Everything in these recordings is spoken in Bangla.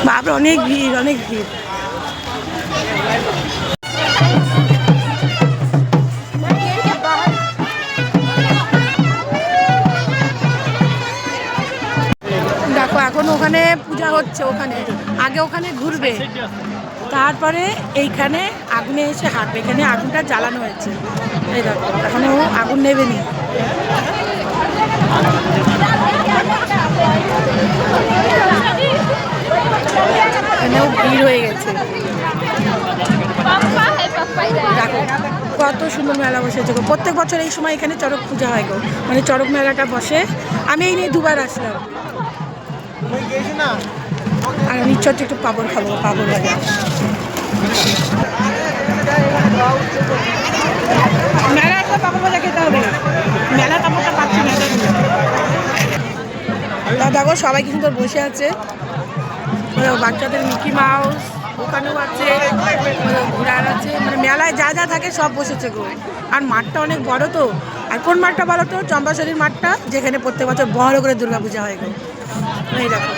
বাপরে অনেক ভিড়, অনেক ভিড়। দেখো এখন ওখানে পূজা হচ্ছে, ওখানে আগে ওখানে ঘুরবে, তারপরে এইখানে আগুনে এসে হাঁটবে। এখানে আগুনটা জ্বালানো হয়েছে, এই দেখো এখনো আগুন নেবেনি। এখানেও ভিড় হয়ে গেছে। দেখো কত সুন্দর মেলা বসেছে গো। প্রত্যেক বছর এই সময় এখানে চড়ক পূজা হয় গো, মানে চড়ক মেলাটা বসে। আমি এই নিয়ে দুবার আসলাম। আর আমি ইচ্ছা হচ্ছে একটু পাঁপড় খাবো, পাঁপড় ভাজা। মেলা একটা পাঁপড় ভাজা খেতে হবে, মেলা পাঁপড়টা পাচ্ছি না। দেখো সবাই কি সুন্দর বসে আছে, বাচ্চাদের মিকি মাউস ওখানেও আছে, ঘোড়ার আছে, মানে মেলায় যা যা থাকে সব বসেছে গো। আর মাঠটা অনেক বড় তো। আর কোন মাঠটা বলো তো? চম্পাশালীর মাঠটা, যেখানে প্রত্যেক বছর বড় করে দুর্গাপূজা হয় গো। এই দেখো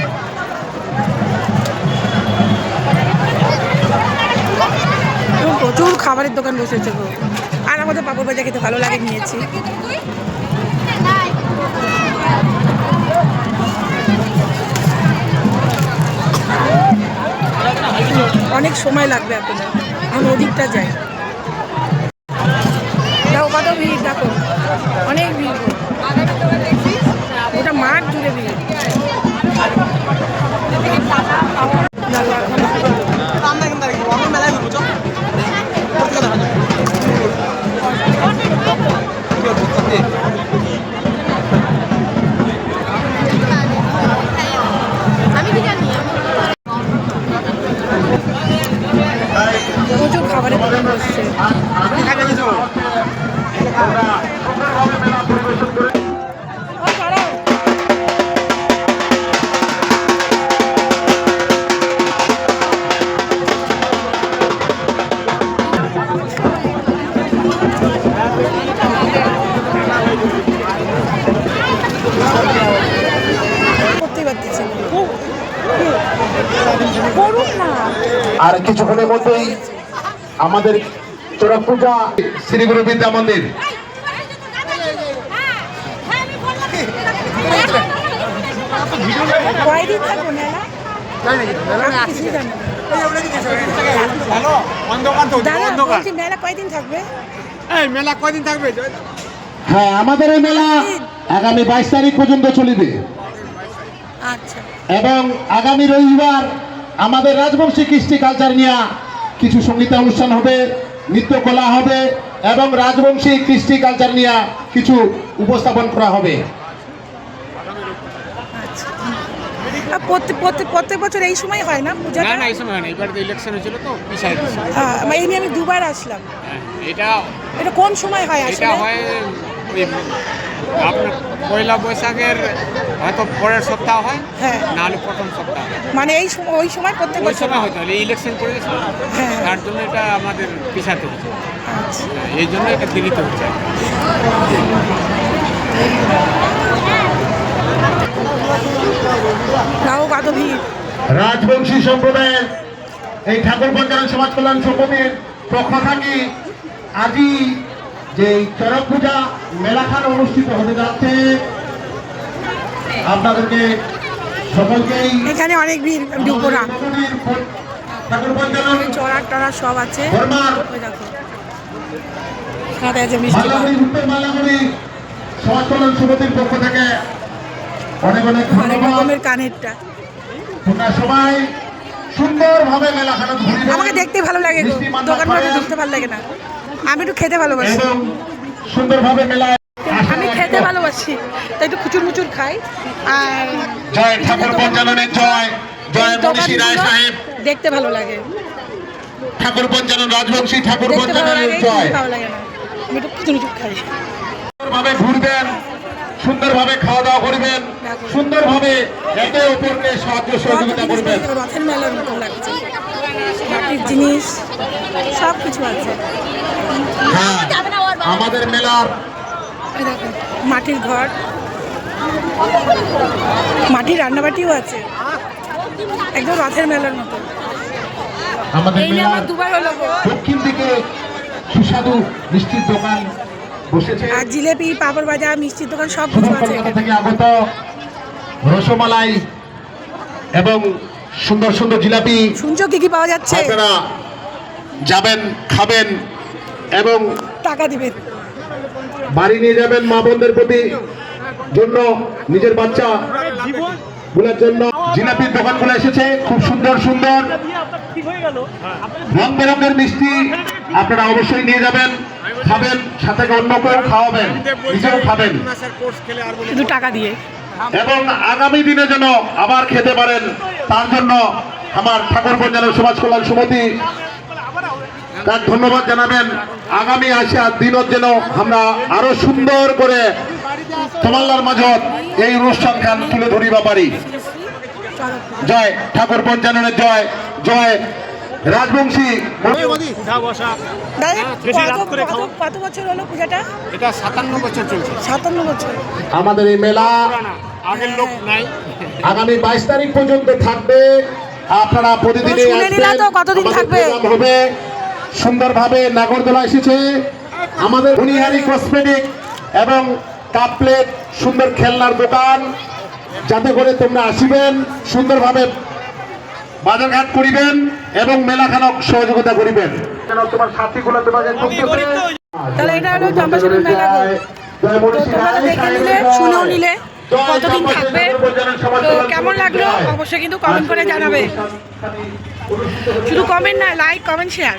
প্রচুর খাবারের দোকান বসেছে গো। আর আমাদের পাঁপড় ভাজা খেতে ভালো লাগে, নিয়েছি। অনেক সময় লাগবে এখন, আমি ওদিকটা যাই। দেখো কত ভিড়, দেখো অনেক ভিড়, ওটা মাঠ জুড়ে ভিড়। প্রচুর খাবারের দোকান বসছে। আর কিছুক্ষণের মধ্যেই আমাদের চড়ক পূজা শ্রী গুরু বিদ্যা মন্দির। হ্যাঁ, আমাদের এই মেলা আগামী 22 তারিখ পর্যন্ত চলিবে। এবং আগামী রবিবার আমাদের রাজবংশী কৃষ্টি কালচার নিয়ে কিছু সঙ্গীতানুষ্ঠান হবে, নৃত্যকলা হবে এবং রাজবংশী কৃষ্টি কালচার নিয়ে কিছু উপস্থাপন করা হবে। প্রত্যেক বছর এই সময় হয় না পূজা? না, এই সময় হয় না, এবার তো ইলেকশন হয়েছিল তো পিছাই দিয়েছে। এই নিয়ে আমি দুবার আসলাম। এটা কোন সময় হয় আসলে? এটা হয় ওই আপনার পয়লা বৈশাখের হয়তো পরের সপ্তাহ হয়, হ্যাঁ, নাহলে প্রথম সপ্তাহ। মানে এই সময়, ওই সময় প্রত্যেক বছর সময় হয়তো ইলেকশন করে গেছিল, তার জন্য এটা আমাদের পিছাতে হচ্ছে। এই জন্য এটা দেরিতে হচ্ছে। রাজবংশী সম্প্রদায়ের এই ঠাকুর পঞ্চায়েত সমাজ কল্যাণ সমিতির পক্ষ থেকে আজই যে চড়ক পূজা মেলাখান অনুষ্ঠিত হতে যাচ্ছে, আপনাদেরকে সকলকেই এখানে অনেক ভিড়। ঠাকুর পঞ্চায়েত চড়ার টড়া সব আছে। সমাজ কল্যাণ সমিতির পক্ষ থেকে অনেক অনেক রকমের কানেরটা। সবাই সুন্দরভাবে মেলাখানা আমাকে দেখতে ভালো লাগে, দোকানপাটে ঢুকতে ভালো লাগে না। আমি একটু খেতে ভালোবাসি, সুন্দরভাবে মেলা আমি খেতে ভালোবাসি, তাই একটু খুচুর মুচুর খাই। আর জয় ঠাকুর পঞ্চাননের জয়, জয় মনীষী রায় সাহেব, দেখতে ভালো লাগে। ঠাকুর পঞ্চানন রাজবংশী ঠাকুর পঞ্চাননের জয়। ভালো লাগে না, আমি একটু খুচুর মুচুর খাই। সুন্দরভাবে ঘুরবেন, সুন্দরভাবে খাওয়া দাওয়া করবেন, সুন্দরভাবে একে অপরকে সাহায্য সহযোগিতা করবেন। রথের মেলার মতো লাগছে, মাটির জিনিস সব কিছু আছে। হ্যাঁ, আমাদের মেলার মাটির ঘর, মাটির রান্নাবাটিও আছে। একদম রথের মেলার মতো। আমাদের এই নিয়ে আমার মেলার দুবার হলো গো। দক্ষিণ দিকে সুস্বাদু মিষ্টির দোকান বসেছে। আর জিলেপি, পাঁপড় ভাজা, মিষ্টির দোকান সব কিছু আছে কলকাতা এখানে। থেকে আগত রসমালাই এবং সুন্দর সুন্দর জিলাপি শুনছো কি কি পাওয়া যাচ্ছে? আপনারা যাবেন, খাবেন এবং টাকা দিবেন। বাড়ি নিয়ে যাবেন মা বোনদের প্রতি জন্য, নিজের বাচ্চা গুলোর জন্য। জিলাপির দোকানগুলো এসেছে, খুব সুন্দর সুন্দর রং বেরঙের মিষ্টি আপনারা অবশ্যই নিয়ে যাবেন, খাবেন, সাথে অন্য কেউ খাওয়াবেন, নিজেও খাবেন শুধু টাকা দিয়ে। এবং আগামী দিনে যেন আবার খেতে পারেন তার জন্য আমার ঠাকুরগঞ্জ জেলা সমাজ কল্যাণ সমিতি তার ধন্যবাদ জানাবেন। আগামী আসা দিনত যেন আমরা আরো সুন্দর করে তোমাল্লার মাঝত এই অনুষ্ঠান খান তুলে ধরিবা পারি। জয় ঠাকুর পঞ্চাননের জয়, জয় রাজবংশী। দাদা, কত বছর হলো পূজাটা? এটা 57 বছর চলছে। 57 বছর। আমাদের এই মেলা আগের লোক নাই। আগামী 22 তারিখ পর্যন্ত থাকবে। আপনারা প্রতিদিনই শুনে নিলা তো কতদিন আমাদের থাকবে? প্রোগ্রাম হবে সুন্দরভাবে। নাগরদোলা এসেছে, আমাদের মণিহারি কসমেটিক এবং কাপ প্লেট, সুন্দর খেলনার দোকান, যাতে করে তোমরা আসিবেন, সুন্দরভাবে বাজারঘাট করিবেন এবং মেলাখানক সহযোগিতা করিবেন। কেন তোমার সাথীগুলো তোমাকে তাহলে এটা হলো চম্পাশরীর মেলা গো। তো তোমরা তো দেখে নিলে, শুনেও নিলে কতদিন থাকবে, তো কেমন লাগলো অবশ্যই কিন্তু কমেন্ট করে জানাবে। শুধু কমেন্ট না, লাইক, কমেন্ট, শেয়ার।